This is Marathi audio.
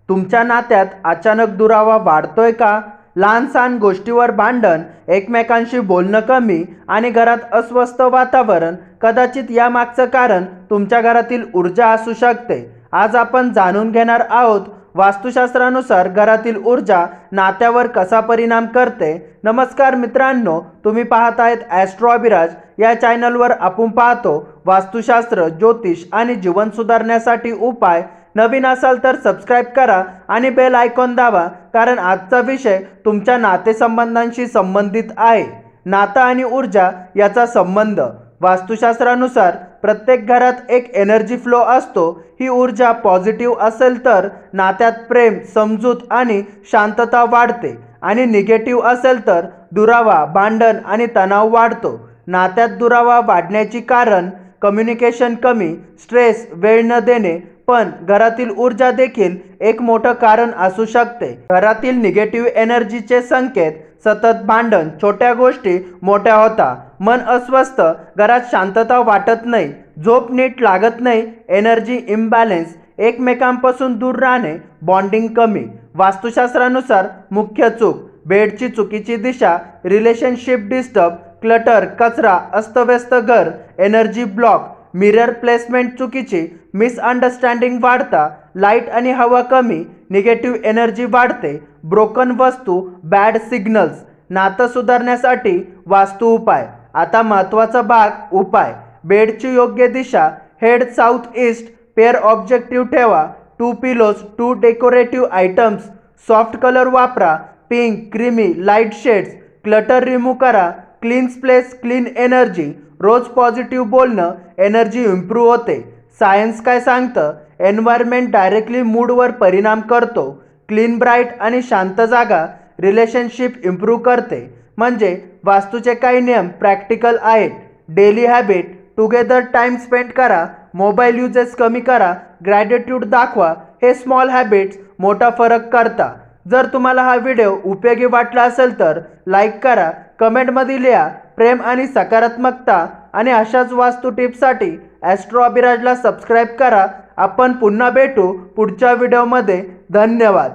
तुमच्या नात्यात अचानक दुरावा वाढतोय का? लहान-सहान गोष्टीवर भांडण, एकमेकांशी बोलणं कमी आणि घरात अस्वस्थ वातावरण. कदाचित यामागचं कारण तुमच्या घरातील ऊर्जा असू शकते. आज आपण जाणून घेणार आहोत वास्तुशास्त्रानुसार घरातील ऊर्जा नात्यावर कसा परिणाम करते. नमस्कार मित्रांनो, तुम्ही पाहत आहेत ॲस्ट्रो अभिराज. या चॅनलवर आपण पाहतो वास्तुशास्त्र, ज्योतिष आणि जीवन सुधारण्यासाठी उपाय. नवीन असाल तर सबस्क्राईब करा आणि बेल आयकॉन दाबा, कारण आजचा विषय तुमच्या नातेसंबंधांशी संबंधित आहे. नातं आणि ऊर्जा याचा संबंध. वास्तुशास्त्रानुसार प्रत्येक घरात एक एनर्जी फ्लो असतो. ही ऊर्जा पॉझिटिव्ह असेल तर नात्यात प्रेम, समजूत आणि शांतता वाढते आणि निगेटिव्ह असेल तर दुरावा, भांडण आणि तणाव वाढतो. नात्यात दुरावा वाढण्याची कारण: कम्युनिकेशन कमी, स्ट्रेस, वेळ न देणे. पण घरातील ऊर्जा देखील एक मोठं कारण असू शकते. घरातील निगेटिव्ह एनर्जीचे संकेत: सतत भांडण, छोट्या गोष्टी मोठ्या होता, मन अस्वस्थ, घरात शांतता वाटत नाही, झोप नीट लागत नाही, एनर्जी इम्बॅलन्स, एकमेकांपासून दूर राहणे, बॉन्डिंग कमी. वास्तुशास्त्रानुसार मुख्य चूक: बेडची चुकीची दिशा, रिलेशनशिप डिस्टर्ब, क्लटर, कचरा, अस्तव्यस्त घर, एनर्जी ब्लॉक, मिरर प्लेसमेंट चुकीची, मिसअंडरस्टँडिंग वाढता, लाईट आणि हवा कमी, निगेटिव्ह एनर्जी वाढते, ब्रोकन वस्तू, बॅड सिग्नल्स. नातं सुधारण्यासाठी वास्तू उपाय. आता महत्त्वाचा भाग: उपाय. बेडची योग्य दिशा, head south east, pair objective ठेवा, 2 pillows, 2 decorative items, soft colour वापरा, pink, creamy, light shades. Clutter remove करा, क्लीन प्लेस, क्लीन एनर्जी. रोज पॉझिटिव्ह बोलणं, एनर्जी इम्प्रूव्ह होते. सायन्स काय सांगतं? एन्व्हायरमेंट डायरेक्टली मूडवर परिणाम करतो. क्लीन, ब्राईट आणि शांत जागा रिलेशनशिप इम्प्रूव्ह करते. म्हणजे वास्तूचे काही नियम प्रॅक्टिकल आहेत. Daily habit: together time spend करा, मोबाईल युजेस कमी करा, ग्रॅटिट्यूड दाखवा. हे स्मॉल हॅबिट्स मोठा फरक करतात. जर तुम्हाला हा व्हिडिओ उपयोगी वाटला असेल तर लाईक करा, कमेंटमध्ये लिहा प्रेम आणि सकारात्मकता, आणि अशाच वास्तू टिप्ससाठी ॲस्ट्रो अभिराजला सबस्क्राईब करा. आपण पुन्हा भेटू पुढच्या व्हिडिओमध्ये. धन्यवाद.